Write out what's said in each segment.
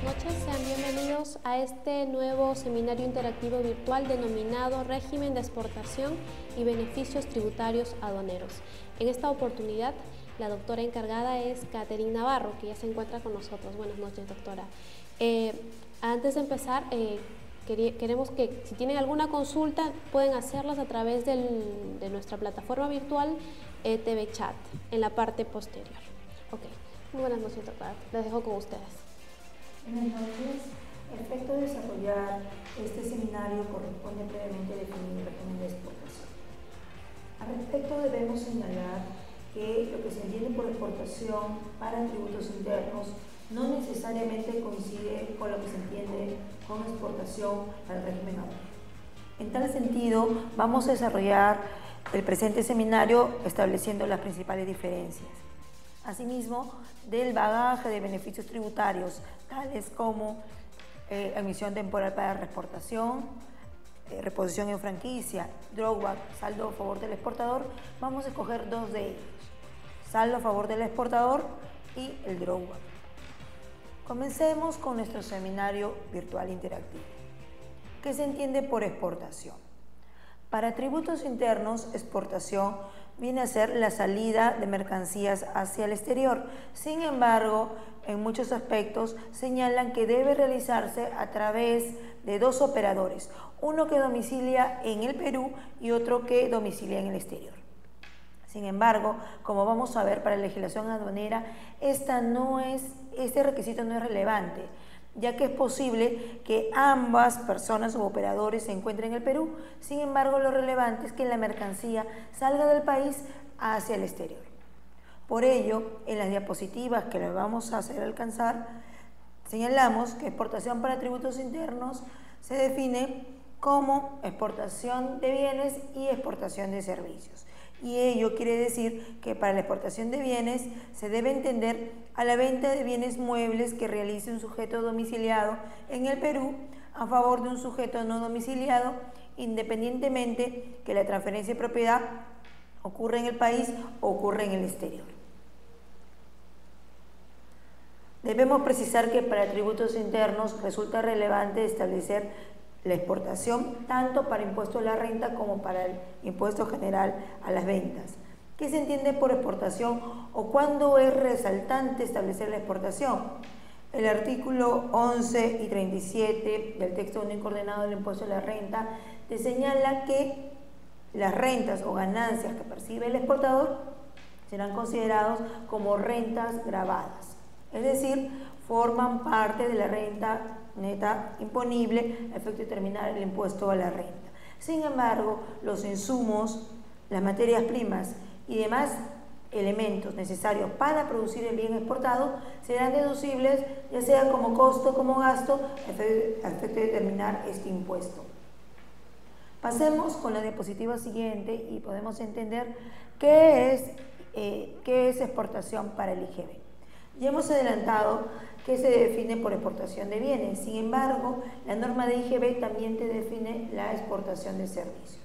noches, sean bienvenidos a este nuevo seminario interactivo virtual denominado Régimen de Exportación y Beneficios Tributarios Aduaneros. En esta oportunidad, la doctora encargada es Catherine Navarro, que ya se encuentra con nosotros. Buenas noches, doctora. Antes de empezar, queremos que si tienen alguna consulta pueden hacerlas a través de nuestra plataforma virtual TV Chat en la parte posterior. Ok, muy buenas noches, doctora. Les dejo con ustedes. Buenas noches. El efecto de desarrollar este seminario corresponde previamente definir el régimen de exportación. Al respecto debemos señalar que lo que se entiende por exportación para tributos internos no necesariamente coincide con lo que se entiende con exportación para el régimen aduanero. En tal sentido, vamos a desarrollar el presente seminario estableciendo las principales diferencias. Asimismo, del bagaje de beneficios tributarios, tales como emisión temporal para reexportación, reposición en franquicia, drawback, saldo a favor del exportador, vamos a escoger dos de ellos: saldo a favor del exportador y el drawback. Comencemos con nuestro seminario virtual interactivo. ¿Qué se entiende por exportación? Para tributos internos, exportación viene a ser la salida de mercancías hacia el exterior. Sin embargo, en muchos aspectos señalan que debe realizarse a través de dos operadores, uno que domicilia en el Perú y otro que domicilia en el exterior. Sin embargo, como vamos a ver para la legislación aduanera, este requisito no es relevante, ya que es posible que ambas personas o operadores se encuentren en el Perú. Sin embargo, lo relevante es que la mercancía salga del país hacia el exterior. Por ello, en las diapositivas que les vamos a hacer alcanzar, señalamos que exportación para tributos internos se define como exportación de bienes y exportación de servicios. Y ello quiere decir que para la exportación de bienes se debe entender a la venta de bienes muebles que realice un sujeto domiciliado en el Perú a favor de un sujeto no domiciliado, independientemente que la transferencia de propiedad ocurra en el país o ocurra en el exterior. Debemos precisar que para tributos internos resulta relevante establecer la exportación tanto para impuesto a la renta como para el impuesto general a las ventas. ¿Qué se entiende por exportación o cuándo es resaltante establecer la exportación? El artículo 11 y 37 del texto único ordenado del impuesto a la renta te señala que las rentas o ganancias que percibe el exportador serán considerados como rentas gravadas, es decir, forman parte de la renta neta imponible a efecto de determinar el impuesto a la renta. Sin embargo, los insumos, las materias primas y demás elementos necesarios para producir el bien exportado serán deducibles ya sea como costo como gasto a efecto de determinar este impuesto. Pasemos con la diapositiva siguiente y podemos entender qué es exportación para el IGB. Ya hemos adelantado que se define por exportación de bienes. Sin embargo, la norma de IGB también te define la exportación de servicios.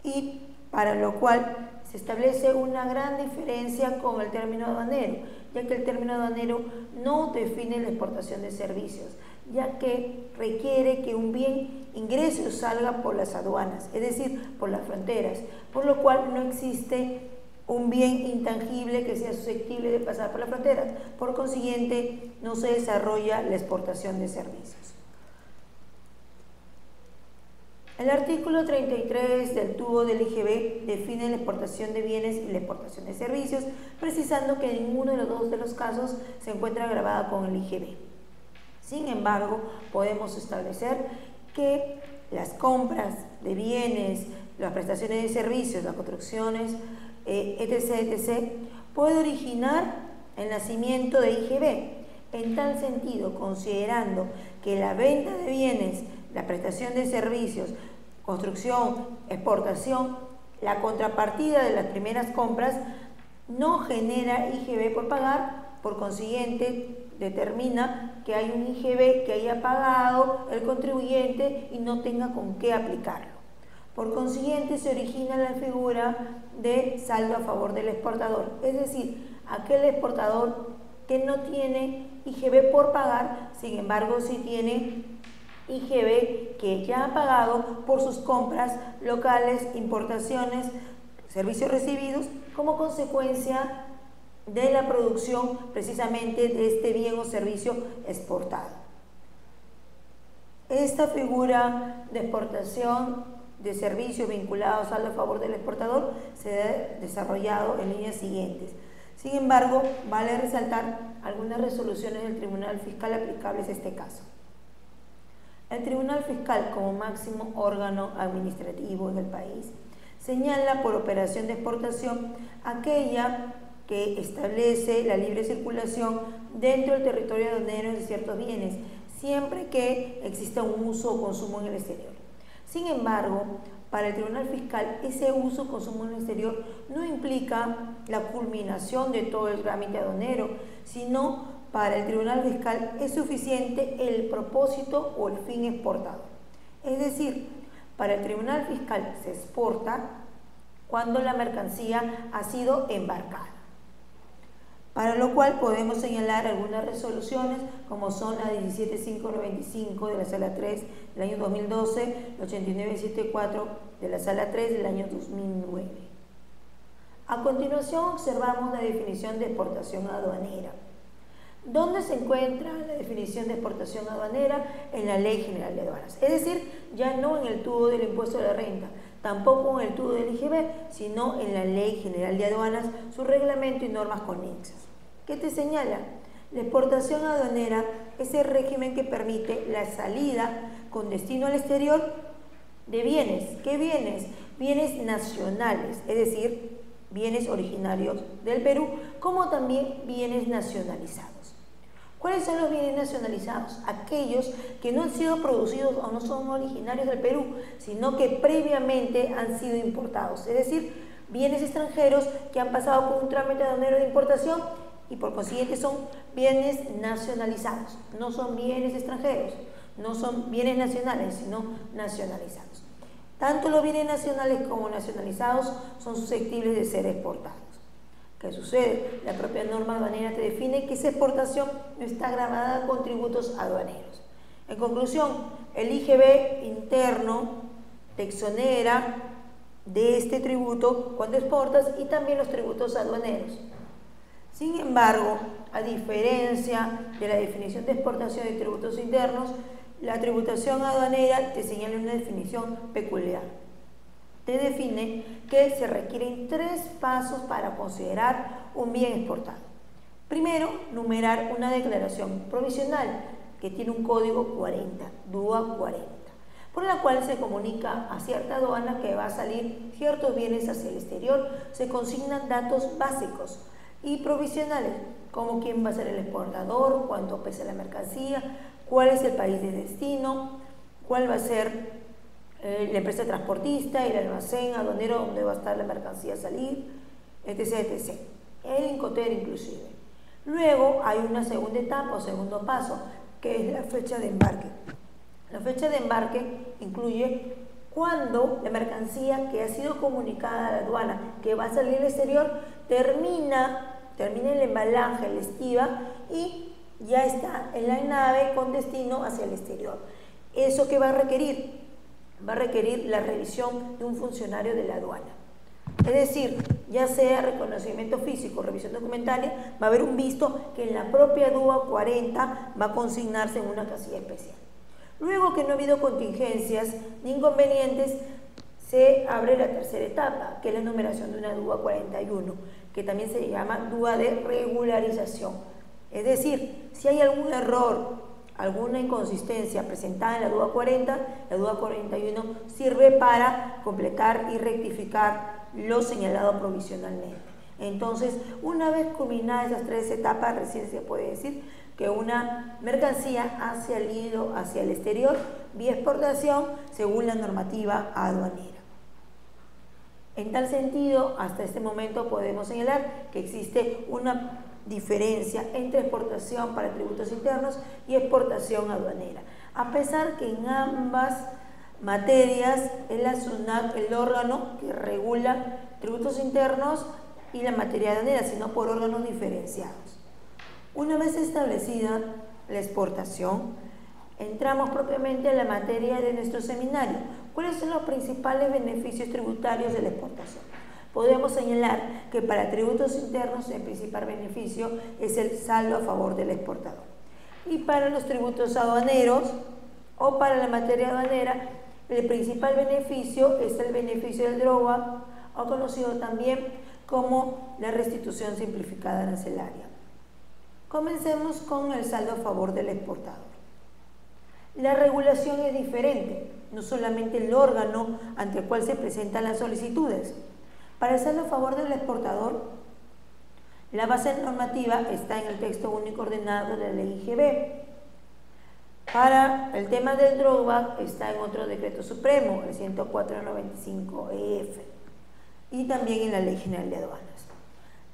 Y para lo cual se establece una gran diferencia con el término aduanero, ya que el término aduanero no define la exportación de servicios, ya que requiere que un bien ingrese o salga por las aduanas, es decir, por las fronteras, por lo cual no existe un bien intangible que sea susceptible de pasar por las fronteras. Por consiguiente, no se desarrolla la exportación de servicios. El artículo 33 del TUO del IGB define la exportación de bienes y la exportación de servicios, precisando que ninguno de los dos de los casos se encuentra grabada con el IGB. Sin embargo, podemos establecer que las compras de bienes, las prestaciones de servicios, las construcciones, etc., puede originar el nacimiento de IGB. En tal sentido, considerando que la venta de bienes, la prestación de servicios, construcción, exportación, la contrapartida de las primeras compras no genera IGB por pagar, por consiguiente determina que hay un IGB que haya pagado el contribuyente y no tenga con qué aplicarlo. Por consiguiente, se origina la figura de saldo a favor del exportador, es decir, aquel exportador que no tiene IGB por pagar, sin embargo sí tiene IGB que ya ha pagado por sus compras locales, importaciones, servicios recibidos como consecuencia de la producción precisamente de este bien o servicio exportado. Esta figura de exportación de servicios vinculados al favor del exportador se ha desarrollado en líneas siguientes. Sin embargo, vale resaltar algunas resoluciones del Tribunal Fiscal aplicables a este caso. El Tribunal Fiscal, como máximo órgano administrativo en el país, señala por operación de exportación aquella que establece la libre circulación dentro del territorio aduanero de ciertos bienes, siempre que exista un uso o consumo en el exterior. Sin embargo, para el Tribunal Fiscal, ese uso o consumo en el exterior no implica la culminación de todo el trámite aduanero, sino para el Tribunal Fiscal es suficiente el propósito o el fin exportado. Es decir, para el Tribunal Fiscal se exporta cuando la mercancía ha sido embarcada, para lo cual podemos señalar algunas resoluciones como son la 17595 de la Sala 3 del año 2012, la 8974 de la Sala 3 del año 2009. A continuación observamos la definición de exportación aduanera. ¿Dónde se encuentra la definición de exportación aduanera? En la Ley General de Aduanas, es decir, ya no en el tubo del impuesto de la renta, tampoco en el tubo del IGB, sino en la Ley General de Aduanas, su reglamento y normas conexas. ¿Qué te señala? La exportación aduanera es el régimen que permite la salida con destino al exterior de bienes. ¿Qué bienes? Bienes nacionales, es decir, bienes originarios del Perú, como también bienes nacionalizados. ¿Cuáles son los bienes nacionalizados? Aquellos que no han sido producidos o no son originarios del Perú, sino que previamente han sido importados, es decir, bienes extranjeros que han pasado por un trámite aduanero de importación y por consiguiente son bienes nacionalizados, no son bienes extranjeros, no son bienes nacionales, sino nacionalizados. Tanto los bienes nacionales como nacionalizados son susceptibles de ser exportados. ¿Qué sucede? La propia norma aduanera te define que esa exportación no está gravada con tributos aduaneros. En conclusión, el IGB interno te exonera de este tributo cuando exportas y también los tributos aduaneros. Sin embargo, a diferencia de la definición de exportación de tributos internos, la tributación aduanera te señala una definición peculiar. Te define que se requieren 3 pasos para considerar un bien exportado. Primero, numerar una declaración provisional que tiene un código 40, DUA 40, por la cual se comunica a cierta aduana que va a salir ciertos bienes hacia el exterior. Se consignan datos básicos y provisionales, como quién va a ser el exportador, cuánto pesa la mercancía, cuál es el país de destino, cuál va a ser la empresa transportista, el almacén aduanero donde va a estar la mercancía a salir, etc, etc. El Incoter inclusive. Luego hay una segunda etapa o segundo paso, que es la fecha de embarque. La fecha de embarque incluye cuando la mercancía que ha sido comunicada a la aduana que va a salir al exterior termina el embalaje, el estiva, y ya está en la nave con destino hacia el exterior. ¿Eso qué va a requerir? Va a requerir la revisión de un funcionario de la aduana. Es decir, ya sea reconocimiento físico, revisión documentaria, va a haber un visto que en la propia DUA 40 va a consignarse en una casilla especial. Luego que no ha habido contingencias ni inconvenientes, se abre la tercera etapa, que es la numeración de una DUA 41, que también se llama DUA de regularización. Es decir, si hay algún error, alguna inconsistencia presentada en la DUA 40, la DUA 41 sirve para completar y rectificar lo señalado provisionalmente. Entonces, una vez culminadas esas 3 etapas, recién se puede decir que una mercancía ha salido hacia el exterior vía exportación según la normativa aduanera. En tal sentido, hasta este momento podemos señalar que existe una diferencia entre exportación para tributos internos y exportación aduanera, a pesar que en ambas materias es la SUNAT el órgano que regula tributos internos y la materia aduanera, sino por órganos diferenciados. Una vez establecida la exportación, entramos propiamente en la materia de nuestro seminario. ¿Cuáles son los principales beneficios tributarios de la exportación? Podemos señalar que para tributos internos el principal beneficio es el saldo a favor del exportador. Y para los tributos aduaneros o para la materia aduanera, el principal beneficio es el beneficio del drawback, o conocido también como la restitución simplificada arancelaria. Comencemos con el saldo a favor del exportador. La regulación es diferente, no solamente el órgano ante el cual se presentan las solicitudes. Para el saldo a favor del exportador, la base normativa está en el texto único ordenado de la ley IGB. Para el tema del drawback está en otro decreto supremo, el 104/95/EF, y también en la Ley General de Aduanas.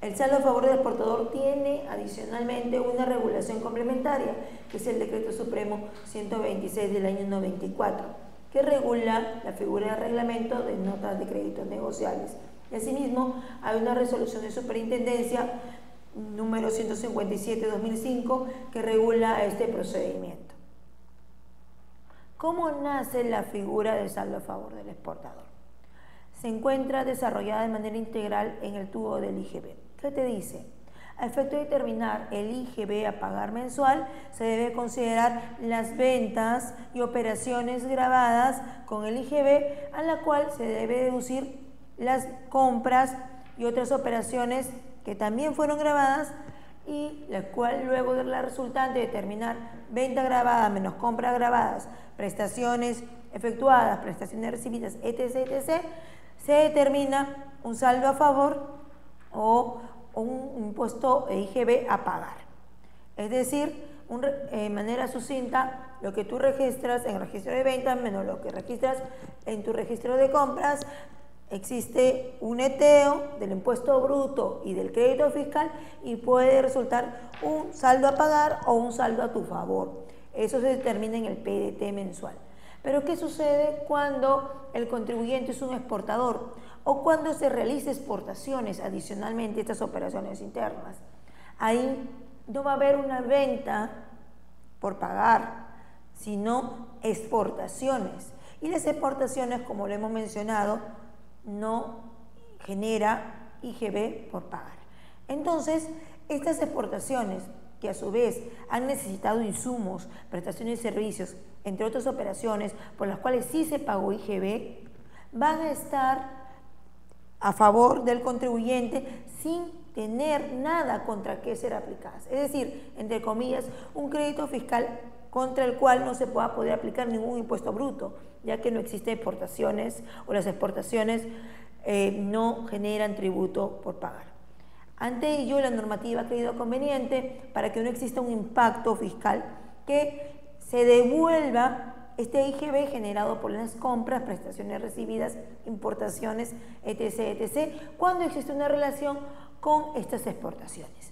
El saldo a favor del exportador tiene adicionalmente una regulación complementaria, que es el decreto supremo 126 del año 94, que regula la figura de reglamento de notas de crédito negociables. Y asimismo, hay una resolución de superintendencia número 157/2005 que regula este procedimiento. ¿Cómo nace la figura del saldo a favor del exportador? Se encuentra desarrollada de manera integral en el tubo del IGB. ¿Qué te dice? A efecto de determinar el IGB a pagar mensual, se debe considerar las ventas y operaciones grabadas con el IGB, a la cual se debe deducir las compras y otras operaciones que también fueron grabadas, y la cual luego de la resultante determinar venta grabada menos compras grabadas, prestaciones efectuadas, prestaciones recibidas, etc., etc., se determina un saldo a favor o un impuesto IGB a pagar. Es decir, de manera sucinta, lo que tú registras en el registro de ventas menos lo que registras en tu registro de compras, existe un neteo del impuesto bruto y del crédito fiscal y puede resultar un saldo a pagar o un saldo a tu favor. Eso se determina en el PDT mensual. Pero ¿qué sucede cuando el contribuyente es un exportador o cuando se realiza exportaciones adicionalmente a estas operaciones internas? Ahí no va a haber una venta por pagar, sino exportaciones. Y las exportaciones, como lo hemos mencionado, no genera IGB por pagar. Entonces, estas exportaciones, que a su vez han necesitado insumos, prestaciones y servicios, entre otras operaciones por las cuales sí se pagó IGB, van a estar a favor del contribuyente sin tener nada contra qué ser aplicadas. Es decir, entre comillas, un crédito fiscal contra el cual no se pueda poder aplicar ningún impuesto bruto, ya que no existen exportaciones o las exportaciones no generan tributo por pagar. Ante ello, la normativa ha creído conveniente, para que no exista un impacto fiscal, que se devuelva este IGB generado por las compras, prestaciones recibidas, importaciones, etc., etc., cuando existe una relación con estas exportaciones.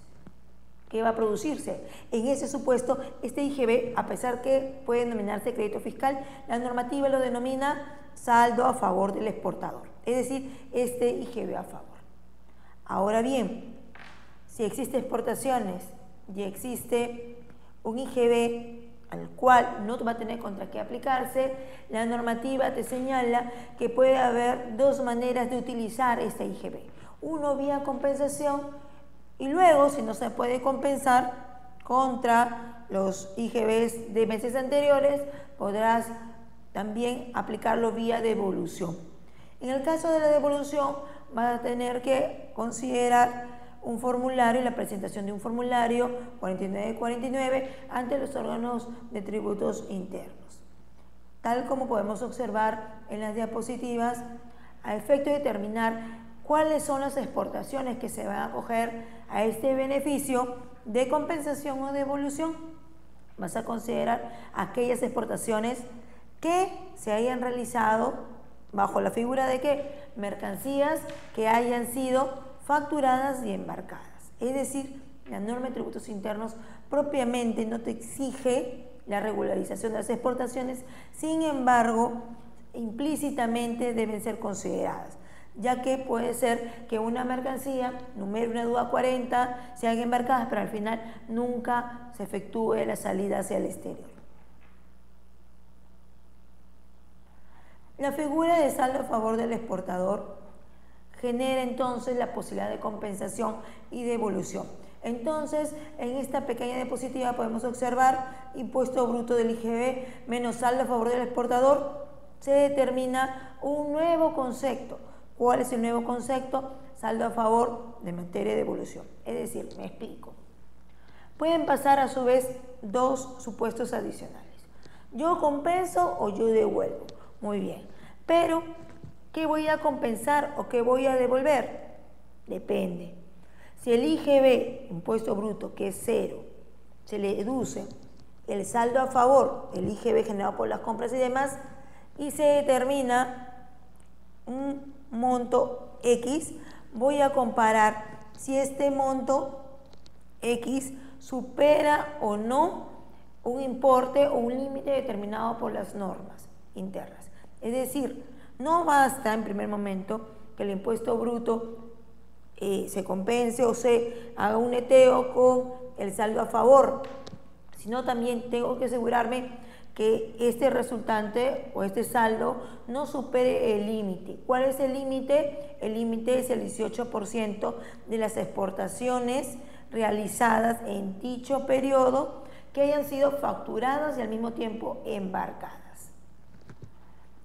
¿Qué va a producirse? En ese supuesto, este IGB, a pesar que puede denominarse crédito fiscal, la normativa lo denomina saldo a favor del exportador, es decir, este IGB a favor. Ahora bien, si existen exportaciones y existe un IGB al cual no va a tener contra qué aplicarse, la normativa te señala que puede haber dos maneras de utilizar este IGB. Uno, vía compensación, y luego, si no se puede compensar contra los IGBs de meses anteriores, podrás también aplicarlo vía devolución. En el caso de la devolución, vas a tener que considerar un formulario, la presentación de un formulario 4949 ante los órganos de tributos internos. Tal como podemos observar en las diapositivas, a efecto de determinar cuáles son las exportaciones que se van a acoger a este beneficio de compensación o devolución, vas a considerar aquellas exportaciones que se hayan realizado bajo la figura de que mercancías que hayan sido facturadas y embarcadas. Es decir, la norma de tributos internos propiamente no te exige la regularización de las exportaciones, sin embargo, implícitamente deben ser consideradas. ya que puede ser que una mercancía numere una DUA 40, se hagan embarcadas, pero al final nunca se efectúe la salida hacia el exterior. La figura de saldo a favor del exportador genera entonces la posibilidad de compensación y devolución. Entonces, en esta pequeña diapositiva podemos observar impuesto bruto del IGB menos saldo a favor del exportador. Se determina un nuevo concepto. ¿Cuál es el nuevo concepto? Saldo a favor de materia de devolución. Es decir, me explico. Pueden pasar a su vez dos supuestos adicionales. Yo compenso o yo devuelvo. Muy bien. Pero, ¿qué voy a compensar o qué voy a devolver? Depende. Si el IGB, impuesto bruto, que es 0, se le deduce el saldo a favor, el IGB generado por las compras y demás, y se determina un monto X, voy a comparar si este monto X supera o no un importe o un límite determinado por las normas internas. Es decir, no basta en primer momento que el impuesto bruto se compense o se haga un neteo con el saldo a favor, sino también tengo que asegurarme que este resultante o este saldo no supere el límite. ¿Cuál es el límite? El límite es el 18% de las exportaciones realizadas en dicho periodo que hayan sido facturadas y al mismo tiempo embarcadas.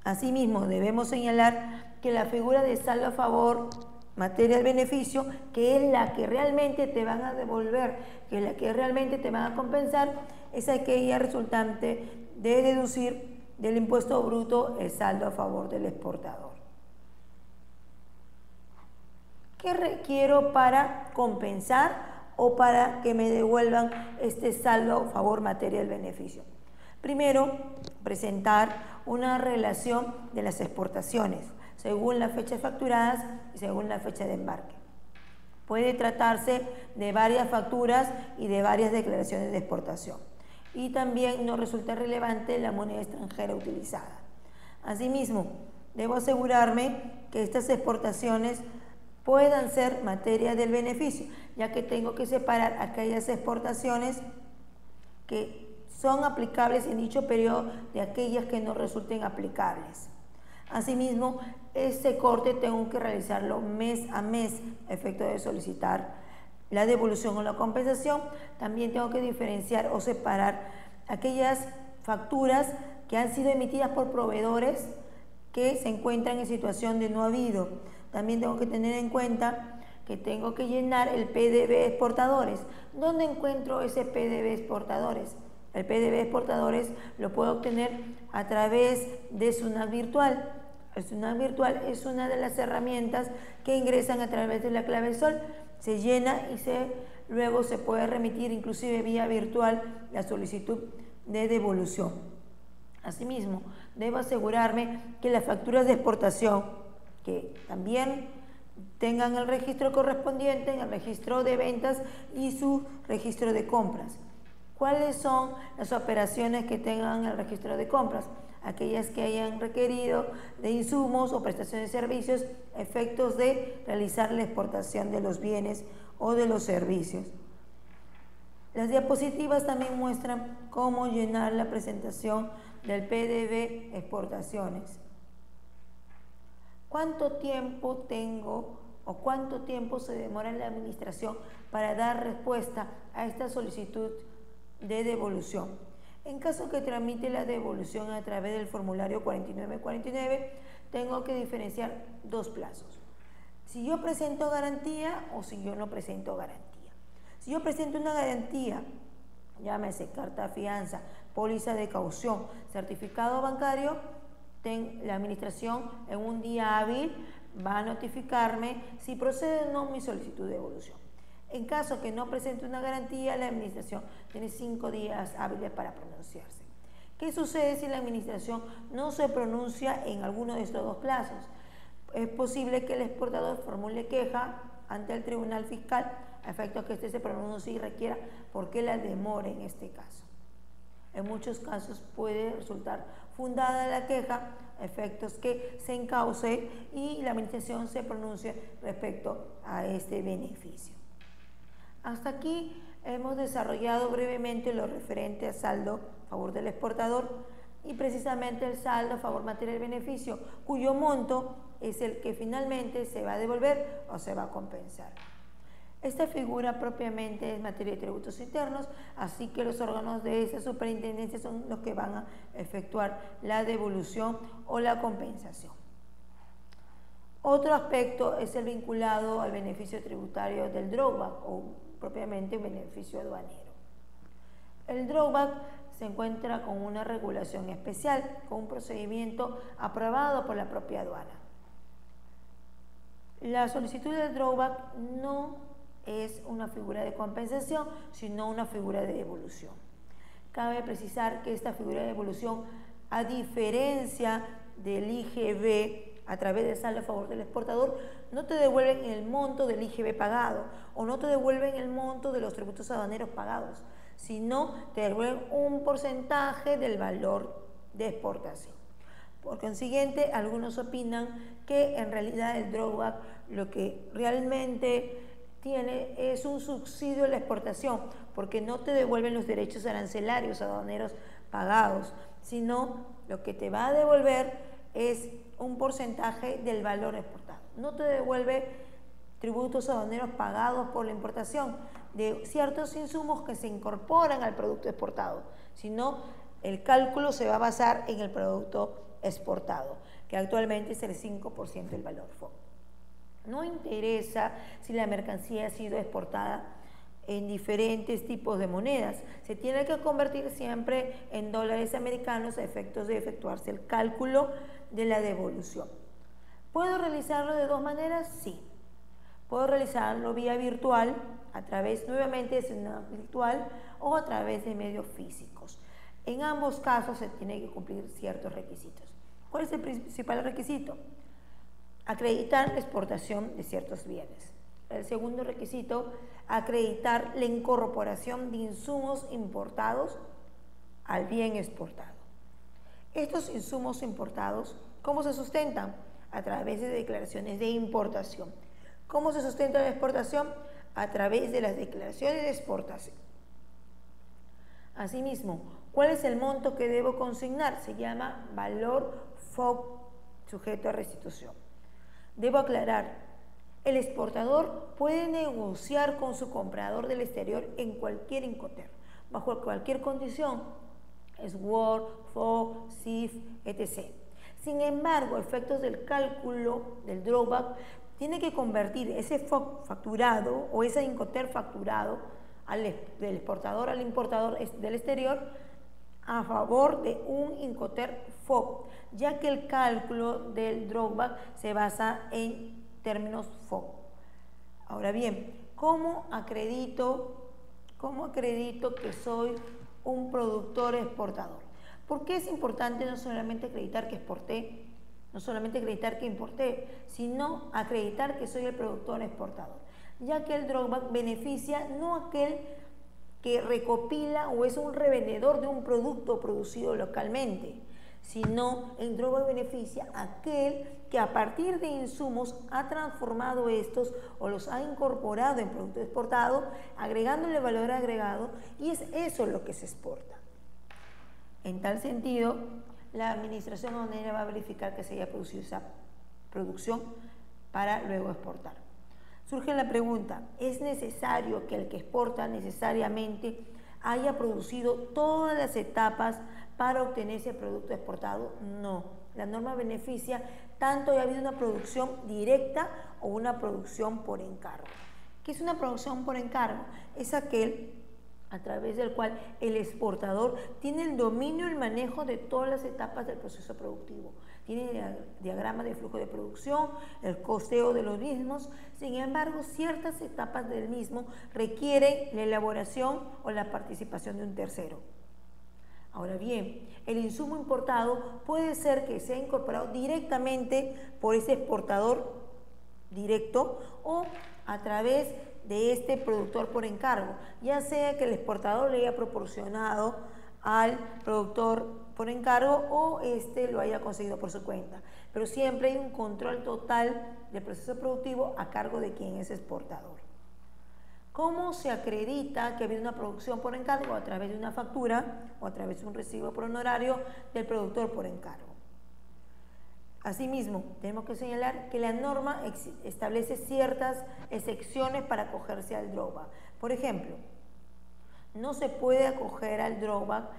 Asimismo, debemos señalar que la figura de saldo a favor, materia del beneficio, que es la que realmente te van a devolver, que es la que realmente te van a compensar, es aquella resultante de deducir del impuesto bruto el saldo a favor del exportador. ¿Qué requiero para compensar o para que me devuelvan este saldo a favor materia del beneficio? Primero, presentar una relación de las exportaciones según la fecha facturadas y según la fecha de embarque. Puede tratarse de varias facturas y de varias declaraciones de exportación. Y también no resulta relevante la moneda extranjera utilizada. Asimismo, debo asegurarme que estas exportaciones puedan ser materia del beneficio, ya que tengo que separar aquellas exportaciones que son aplicables en dicho periodo de aquellas que no resulten aplicables. Asimismo, este corte tengo que realizarlo mes a mes a efecto de solicitar la devolución o la compensación. También tengo que diferenciar o separar aquellas facturas que han sido emitidas por proveedores que se encuentran en situación de no habido. También tengo que tener en cuenta que tengo que llenar el PDB exportadores. ¿Dónde encuentro ese PDB exportadores? El PDB exportadores lo puedo obtener a través de SUNAT virtual. El SUNAT virtual es una de las herramientas que ingresan a través de la clave SOL. Se llena y luego se puede remitir inclusive vía virtual la solicitud de devolución. Asimismo, debo asegurarme que las facturas de exportación que también tengan el registro correspondiente en el registro de ventas y su registro de compras. ¿Cuáles son las operaciones que tengan el registro de compras? Aquellas que hayan requerido de insumos o prestaciones de servicios a efectos de realizar la exportación de los bienes o de los servicios. Las diapositivas también muestran cómo llenar la presentación del PDB exportaciones. ¿Cuánto tiempo tengo o cuánto tiempo se demora en la administración para dar respuesta a esta solicitud de devolución? En caso que tramite la devolución a través del formulario 4949, tengo que diferenciar dos plazos. Si yo presento garantía o si yo no presento garantía. Si yo presento una garantía, llámese carta de fianza, póliza de caución, certificado bancario, la administración en un día hábil va a notificarme si procede o no mi solicitud de devolución. En caso que no presente una garantía, la administración tiene 5 días hábiles para pronunciarse. ¿Qué sucede si la administración no se pronuncia en alguno de estos dos plazos? Es posible que el exportador formule queja ante el tribunal fiscal a efectos que éste se pronuncie y requiera por qué la demora en este caso. En muchos casos puede resultar fundada la queja, efectos que se encauce y la administración se pronuncie respecto a este beneficio. Hasta aquí hemos desarrollado brevemente lo referente a saldo a favor del exportador y precisamente el saldo a favor materia del beneficio, cuyo monto es el que finalmente se va a devolver o se va a compensar. Esta figura propiamente es materia de tributos internos, así que los órganos de esta superintendencia son los que van a efectuar la devolución o la compensación. Otro aspecto es el vinculado al beneficio tributario del drawback o propiamente un beneficio aduanero. El drawback se encuentra con una regulación especial, con un procedimiento aprobado por la propia aduana. La solicitud del drawback no es una figura de compensación, sino una figura de devolución. Cabe precisar que esta figura de devolución, a diferencia del IGB a través del saldo a favor del exportador, no te devuelven el monto del IGB pagado o no te devuelven el monto de los tributos aduaneros pagados, sino te devuelven un porcentaje del valor de exportación. Por consiguiente, algunos opinan que en realidad el drawback lo que realmente tiene es un subsidio de la exportación, porque no te devuelven los derechos arancelarios aduaneros pagados, sino lo que te va a devolver es un porcentaje del valor exportado. No te devuelve tributos aduaneros pagados por la importación de ciertos insumos que se incorporan al producto exportado, sino el cálculo se va a basar en el producto exportado, que actualmente es el 5% del valor FOB. No interesa si la mercancía ha sido exportada en diferentes tipos de monedas. Se tiene que convertir siempre en dólares americanos a efectos de efectuarse el cálculo de la devolución. ¿Puedo realizarlo de dos maneras? Sí. Puedo realizarlo vía virtual, a través nuevamente de celular virtual o a través de medios físicos. En ambos casos se tiene que cumplir ciertos requisitos. ¿Cuál es el principal requisito? Acreditar la exportación de ciertos bienes. El segundo requisito, acreditar la incorporación de insumos importados al bien exportado. Estos insumos importados, ¿cómo se sustentan? A través de declaraciones de importación. ¿Cómo se sustenta la exportación? A través de las declaraciones de exportación. Asimismo, ¿cuál es el monto que debo consignar? Se llama valor FOB sujeto a restitución. Debo aclarar, el exportador puede negociar con su comprador del exterior en cualquier Incoterm, bajo cualquier condición, SWORD, FOB, CIF, etc. Sin embargo, a efectos del cálculo del drawback, tiene que convertir ese FOB facturado o ese Incoterm facturado del exportador al importador del exterior a favor de un Incoterm FOB, ya que el cálculo del drawback se basa en términos FOB. Ahora bien, ¿cómo acredito que soy un productor exportador? ¿Por qué es importante no solamente acreditar que exporté, no solamente acreditar que importé, sino acreditar que soy el productor exportador? Ya que el drawback beneficia no a aquel que recopila o es un revendedor de un producto producido localmente, sino el drawback beneficia a aquel que a partir de insumos ha transformado estos o los ha incorporado en producto exportado, agregándole valor agregado, y es eso lo que se exporta. En tal sentido, la administración aduanera va a verificar que se haya producido esa producción para luego exportar. Surge la pregunta, ¿es necesario que el que exporta necesariamente haya producido todas las etapas para obtener ese producto exportado? No, la norma beneficia tanto haya habido una producción directa o una producción por encargo. ¿Qué es una producción por encargo? Es aquel a través del cual el exportador tiene el dominio y el manejo de todas las etapas del proceso productivo. Tiene el diagrama de flujo de producción, el costeo de los mismos. Sin embargo, ciertas etapas del mismo requieren la elaboración o la participación de un tercero. Ahora bien, el insumo importado puede ser que sea incorporado directamente por ese exportador directo o a través de este productor por encargo, ya sea que el exportador le haya proporcionado al productor por encargo o lo haya conseguido por su cuenta. Pero siempre hay un control total del proceso productivo a cargo de quien es exportador. ¿Cómo se acredita que ha habido una producción por encargo? A través de una factura o a través de un recibo por honorario del productor por encargo. Asimismo, tenemos que señalar que la norma establece ciertas excepciones para acogerse al drawback. Por ejemplo, no se puede acoger al drawback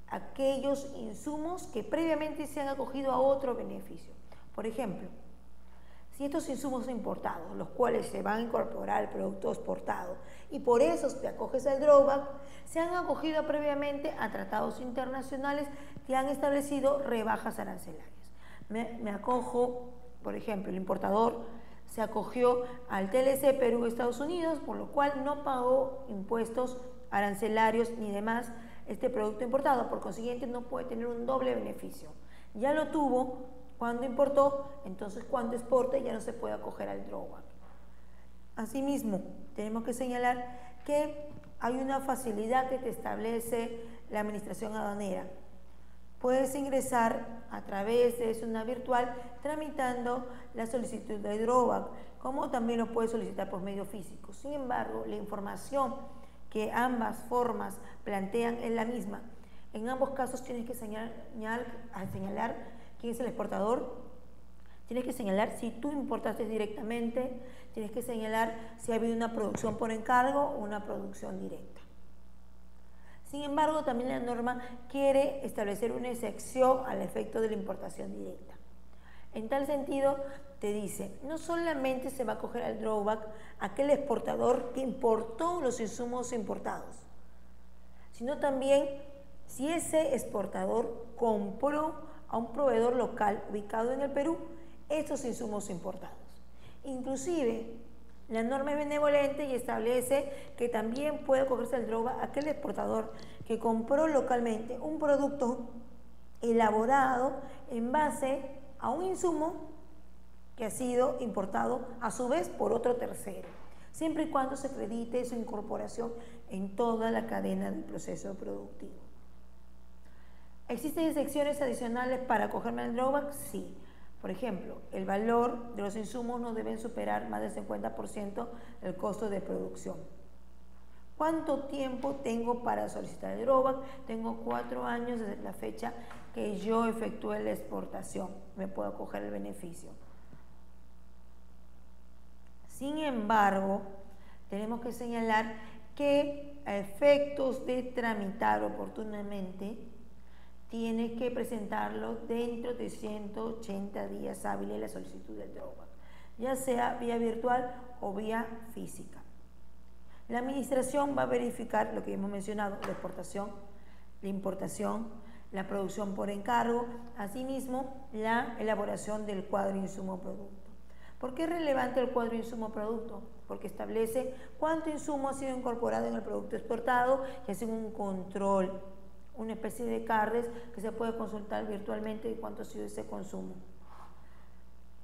aquellos insumos que previamente se han acogido a otro beneficio. Por ejemplo, si estos insumos son importados, los cuales se van a incorporar al producto exportado y por eso te acoges al drawback, se han acogido previamente a tratados internacionales que han establecido rebajas arancelarias. Me acojo, por ejemplo, el importador se acogió al TLC Perú-Estados Unidos, por lo cual no pagó impuestos arancelarios ni demás este producto importado, por consiguiente no puede tener un doble beneficio. Ya lo tuvo cuando importó, entonces cuando exporte ya no se puede acoger al drawback. Asimismo, tenemos que señalar que hay una facilidad que te establece la administración aduanera. Puedes ingresar a través de zona virtual tramitando la solicitud de drawback, como también lo puedes solicitar por medio físico. Sin embargo, la información que ambas formas plantean es la misma. En ambos casos tienes que señalar quién es el exportador, tienes que señalar si tú importaste directamente, tienes que señalar si ha habido una producción por encargo o una producción directa. Sin embargo, también la norma quiere establecer una excepción al efecto de la importación directa. En tal sentido, te dice, no solamente se va a acoger al drawback aquel exportador que importó los insumos importados, sino también si ese exportador compró a un proveedor local ubicado en el Perú estos insumos importados. Inclusive, la norma es benevolente y establece que también puede acogerse al drawback aquel exportador que compró localmente un producto elaborado en base a un insumo que ha sido importado a su vez por otro tercero, siempre y cuando se acredite su incorporación en toda la cadena del proceso productivo. ¿Existen excepciones adicionales para acogerme al drawback? Sí. Por ejemplo, el valor de los insumos no deben superar más del 50% del costo de producción. ¿Cuánto tiempo tengo para solicitar el drawback? Tengo 4 años desde la fecha que yo efectué la exportación. Me puedo acoger el beneficio. Sin embargo, tenemos que señalar que a efectos de tramitar oportunamente, tienes que presentarlo dentro de 180 días hábiles la solicitud del drawback, ya sea vía virtual o vía física. La administración va a verificar lo que hemos mencionado, la exportación, la importación, la producción por encargo, asimismo la elaboración del cuadro insumo-producto. ¿Por qué es relevante el cuadro insumo-producto? Porque establece cuánto insumo ha sido incorporado en el producto exportado y hace un control, una especie de CARDES que se puede consultar virtualmente de cuánto ha sido ese consumo.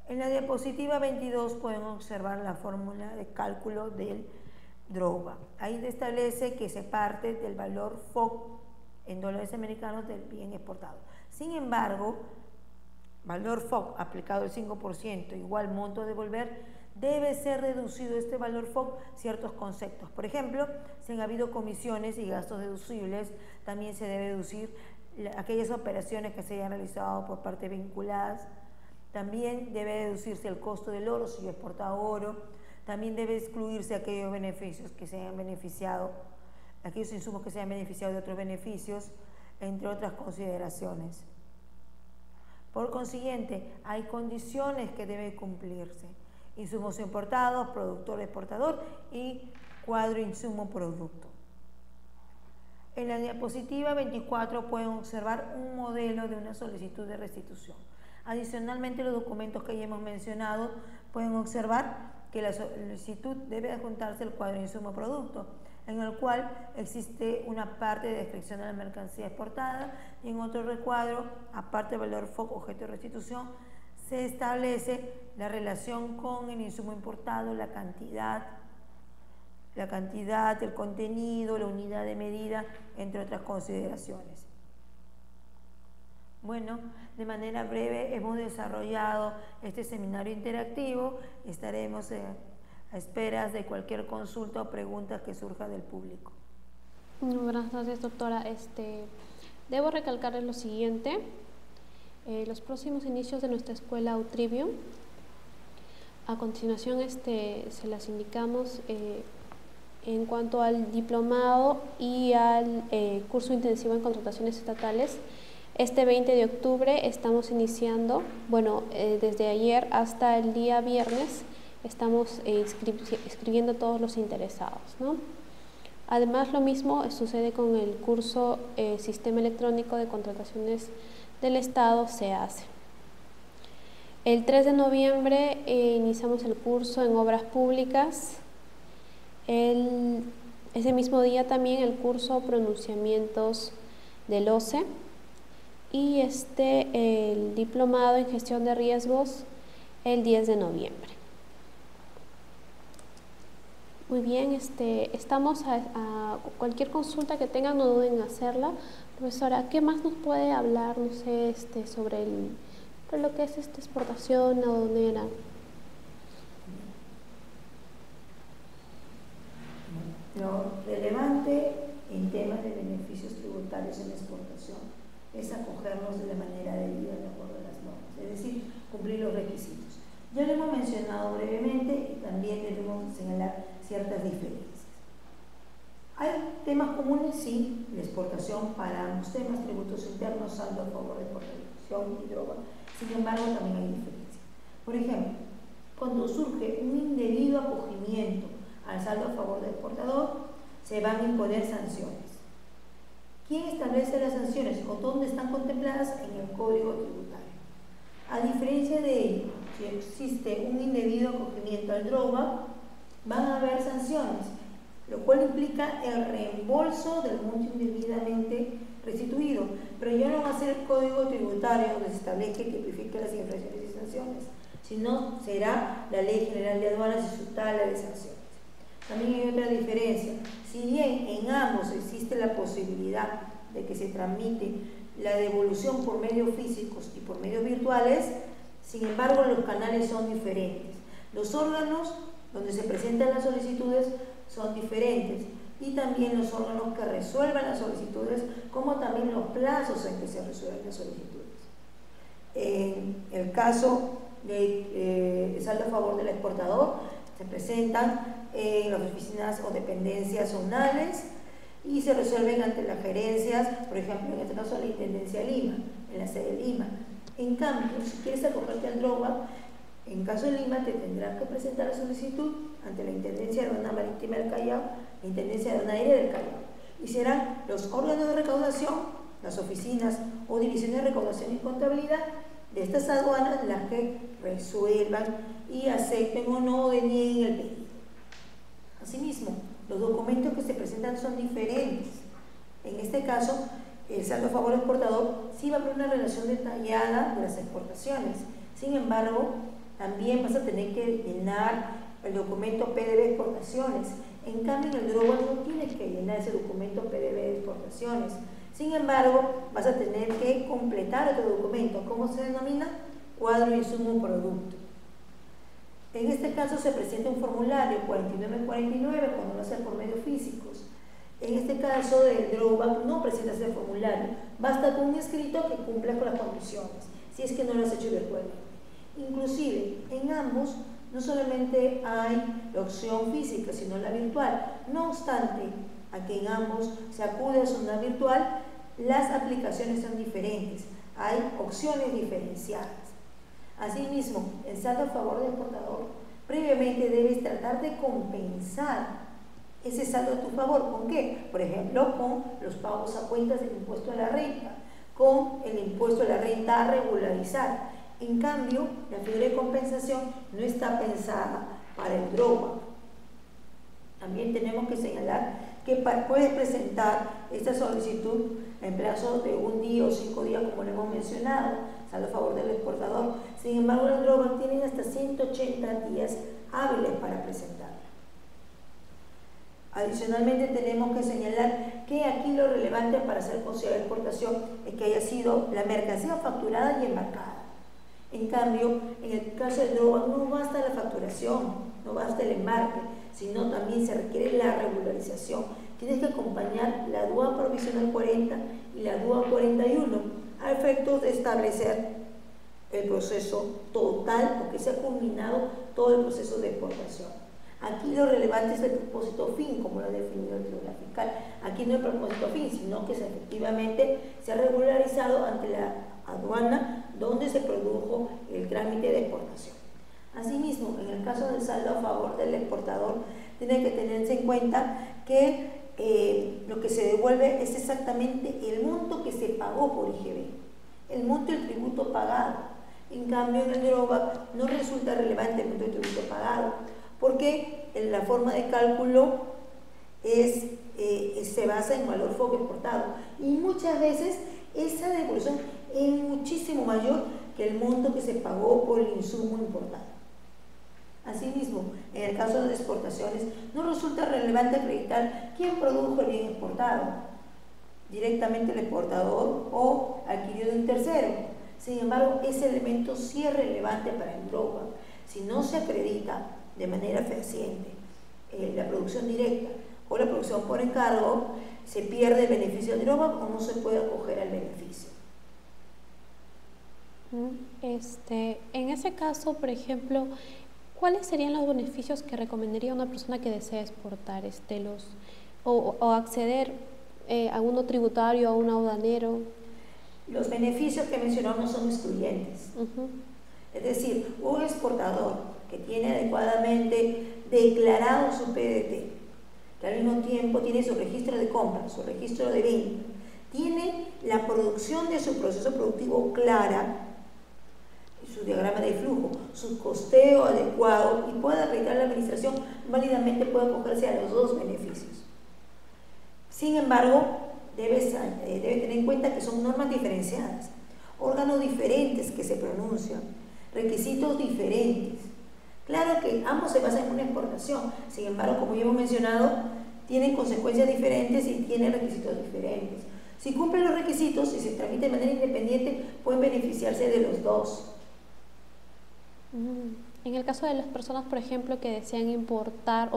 En la diapositiva 22 pueden observar la fórmula de cálculo del drawback. Ahí se establece que se parte del valor FOB en dólares americanos del bien exportado. Sin embargo, valor FOB aplicado el 5% igual monto a devolver, debe ser reducido este valor FOB ciertos conceptos. Por ejemplo, si han habido comisiones y gastos deducibles, también se debe deducir aquellas operaciones que se hayan realizado por partes vinculadas. También debe deducirse el costo del oro si yo he exportado oro. También debe excluirse aquellos beneficios que se hayan beneficiado, aquellos insumos que se hayan beneficiado de otros beneficios, entre otras consideraciones. Por consiguiente, hay condiciones que deben cumplirse. Insumos importados, productor exportador y cuadro insumo-producto. En la diapositiva 24 pueden observar un modelo de una solicitud de restitución. Adicionalmente, los documentos que ya hemos mencionado pueden observar que la solicitud debe adjuntarse el cuadro insumo-producto, en el cual existe una parte de descripción de la mercancía exportada y en otro recuadro, aparte del valor FOB, objeto de restitución, se establece la relación con el insumo importado, la cantidad, la cantidad, el contenido, la unidad de medida, entre otras consideraciones. Bueno, de manera breve hemos desarrollado este seminario interactivo. Estaremos a esperas de cualquier consulta o pregunta que surja del público. Buenas tardes, doctora. Debo recalcarles lo siguiente. Los próximos inicios de nuestra escuela Utribium, a continuación se las indicamos en cuanto al diplomado y al curso intensivo en contrataciones estatales. Este 20 de octubre estamos iniciando, desde ayer hasta el día viernes estamos inscribiendo a todos los interesados, ¿no? Además, lo mismo sucede con el curso Sistema Electrónico de Contrataciones del Estado, SEACE. El 3 de noviembre iniciamos el curso en Obras Públicas. Ese mismo día también el curso Pronunciamientos del OCE y el diplomado en Gestión de Riesgos el 10 de noviembre. Muy bien, estamos a cualquier consulta que tengan, no duden en hacerla. Profesora, ¿qué más nos puede hablar, no sé, sobre lo que es exportación aduanera? Lo relevante en temas de beneficios tributarios en la exportación es acogernos de la manera debida de acuerdo a las normas, es decir, cumplir los requisitos. Ya lo hemos mencionado brevemente y también debemos señalar ciertas diferencias. Hay temas comunes, sí, la exportación para ambos temas, tributos internos, saldo a favor de exportación y droga. Sin embargo, también hay diferencias. Por ejemplo, cuando surge un indebido acogimiento al saldo a favor del exportador, se van a imponer sanciones. ¿Quién establece las sanciones o dónde están contempladas? En el Código Tributario. A diferencia de ello, si existe un indebido acogimiento al droga, van a haber sanciones, lo cual implica el reembolso del monto indebidamente restituido, pero ya no va a ser el Código Tributario donde se establece que tipifique las infracciones y sanciones, sino será la Ley General de Aduanas y su tabla de sanciones. También hay otra diferencia. Si bien en ambos existe la posibilidad de que se tramite la devolución por medios físicos y por medios virtuales, sin embargo los canales son diferentes. Los órganos donde se presentan las solicitudes son diferentes y también los órganos que resuelvan las solicitudes, como también los plazos en que se resuelven las solicitudes. En el caso de saldo a favor del exportador, se presentan en las oficinas o dependencias zonales y se resuelven ante las gerencias, por ejemplo, en este caso la Intendencia de Lima, en la sede de Lima. En cambio, si quieres acogerte al DROGA, en caso de Lima te tendrás que presentar la solicitud ante la Intendencia de Aduana Marítima del Callao, la Intendencia de Aduana Aérea del Callao, y serán los órganos de recaudación, las oficinas o divisiones de recaudación y contabilidad de estas aduanas las que resuelvan y acepten o no denieguen el pedido. Asimismo, los documentos que se presentan son diferentes. En este caso, el saldo a favor del exportador sí va a haber una relación detallada de las exportaciones. Sin embargo, también vas a tener que llenar el documento PDB exportaciones. En cambio, en el DROGA no tienes que llenar ese documento PDB de exportaciones. Sin embargo, vas a tener que completar otro documento. ¿Cómo se denomina? Cuadro insumo producto. En este caso se presenta un formulario 4949 cuando lo hace por medios físicos. En este caso del drawback no presentas el formulario, basta con un escrito que cumpla con las condiciones, si es que no lo has hecho virtualmente. Inclusive, en ambos no solamente hay la opción física, sino la virtual. No obstante, a que en ambos se acude a zona virtual, las aplicaciones son diferentes, hay opciones diferenciadas. Asimismo, el saldo a favor del exportador, previamente debes tratar de compensar ese saldo a tu favor. ¿Con qué? Por ejemplo, con los pagos a cuentas del impuesto a la renta, con el impuesto a la renta a regularizar. En cambio, la figura de compensación no está pensada para el drawback. También tenemos que señalar que puedes presentar esta solicitud en plazo de 1 día o 5 días, como lo hemos mencionado, saldo a favor del exportador. Sin embargo, los drawbacks tienen hasta 180 días hábiles para presentarla. Adicionalmente tenemos que señalar que aquí lo relevante para hacer posible la exportación es que haya sido la mercancía facturada y embarcada. En cambio, en el caso del droga no basta la facturación, no basta el embarque, sino también se requiere la regularización. Tienes que acompañar la aduana provisional 40 y la aduana 41 a efectos de establecer el proceso total o que se ha culminado todo el proceso de exportación. Aquí lo relevante es el propósito fin, como lo ha definido el Tribunal Fiscal. Aquí no hay propósito fin, sino que efectivamente se ha regularizado ante la aduana donde se produjo el trámite de exportación. Asimismo, en el caso del saldo a favor del exportador, tiene que tenerse en cuenta que lo que se devuelve es exactamente el monto que se pagó por IGB, el monto del tributo pagado. En cambio, en el drawback no resulta relevante el monto del tributo pagado, porque la forma de cálculo se basa en valor FOB exportado y muchas veces esa devolución es muchísimo mayor que el monto que se pagó por el insumo importado. Asimismo, en el caso de exportaciones, no resulta relevante acreditar quién produjo el bien exportado, directamente el exportador o adquirido de un tercero. Sin embargo, ese elemento sí es relevante para el drawback. Si no se acredita de manera fehaciente la producción directa o la producción por encargo, se pierde el beneficio del drawback o no se puede acoger al beneficio. En ese caso, por ejemplo, ¿cuáles serían los beneficios que recomendaría una persona que desea exportar o acceder a uno tributario, a un aduanero? Los beneficios que mencionamos no son excluyentes. Es decir, un exportador que tiene adecuadamente declarado su PDT, que al mismo tiempo tiene su registro de compra, su registro de venta, tiene la producción de su proceso productivo clara, su diagrama de flujo, su costeo adecuado y puede acreditar la administración, válidamente puede acogerse a los dos beneficios. Sin embargo, debe tener en cuenta que son normas diferenciadas, órganos diferentes que se pronuncian, requisitos diferentes. Claro que ambos se basan en una exportación, sin embargo, como ya hemos mencionado, tienen consecuencias diferentes y tienen requisitos diferentes. Si cumplen los requisitos y se tramita de manera independiente, pueden beneficiarse de los dos. En el caso de las personas, por ejemplo, que desean exportar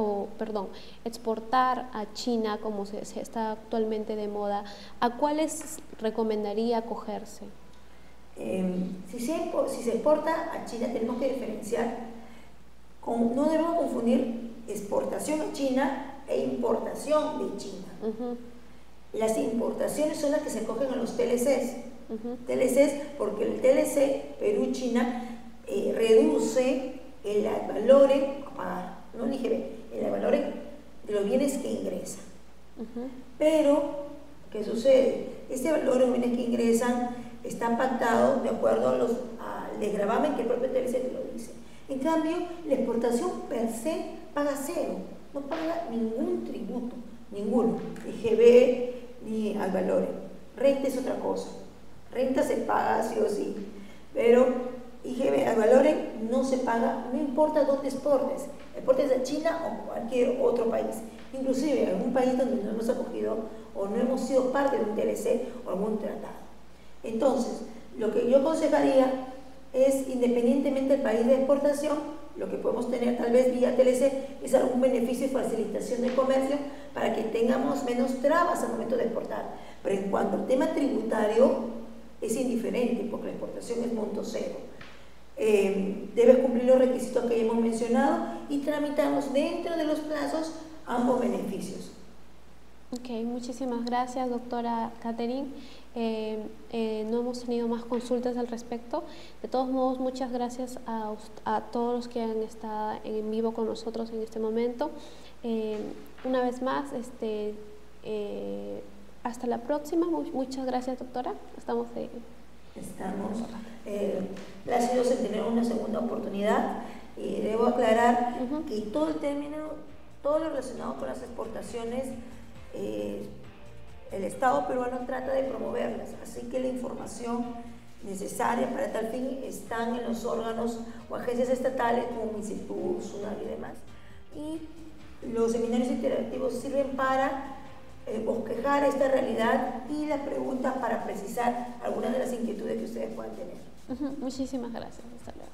a China, como se está actualmente de moda, ¿a cuáles recomendaría acogerse? Si se exporta a China, tenemos que diferenciar, no debemos confundir exportación a China e importación de China. Las importaciones son las que se acogen a los TLCs. TLCs porque el TLC Perú-China reduce el valor a pagar, no el IGB, el valor de los bienes que ingresan. Pero, ¿qué sucede? Este valor de los bienes que ingresan está pactado de acuerdo al desgravamen que el propio TLC te lo dice. En cambio, la exportación per se paga cero, no paga ningún tributo, ninguno, IGB ni al valor. Renta es otra cosa, renta se paga sí o sí, pero IGB al valor no se paga, no importa dónde exportes a China o cualquier otro país, inclusive en algún país donde no hemos acogido o no hemos sido parte de un TLC o algún tratado. Entonces, lo que yo aconsejaría es, independientemente del país de exportación, lo que podemos tener tal vez vía TLC es algún beneficio y facilitación de comercio para que tengamos menos trabas al momento de exportar. Pero en cuanto al tema tributario, es indiferente porque la exportación es monto cero. Debes cumplir los requisitos que ya hemos mencionado y tramitamos dentro de los plazos ambos beneficios. Ok, muchísimas gracias, doctora Catherine. No hemos tenido más consultas al respecto. De todos modos, muchas gracias a todos los que han estado en vivo con nosotros en este momento. Una vez más, hasta la próxima. Muchas gracias, doctora. Estamos plácidos en tener una segunda oportunidad y debo aclarar que todo lo relacionado con las exportaciones, el Estado peruano trata de promoverlas, así que la información necesaria para tal fin están en los órganos o agencias estatales como MINCETUR, SUNAT y demás, y Los seminarios interactivos sirven para bosquejar esta realidad y las preguntas para precisar algunas de las inquietudes que ustedes puedan tener. Muchísimas gracias. Hasta luego.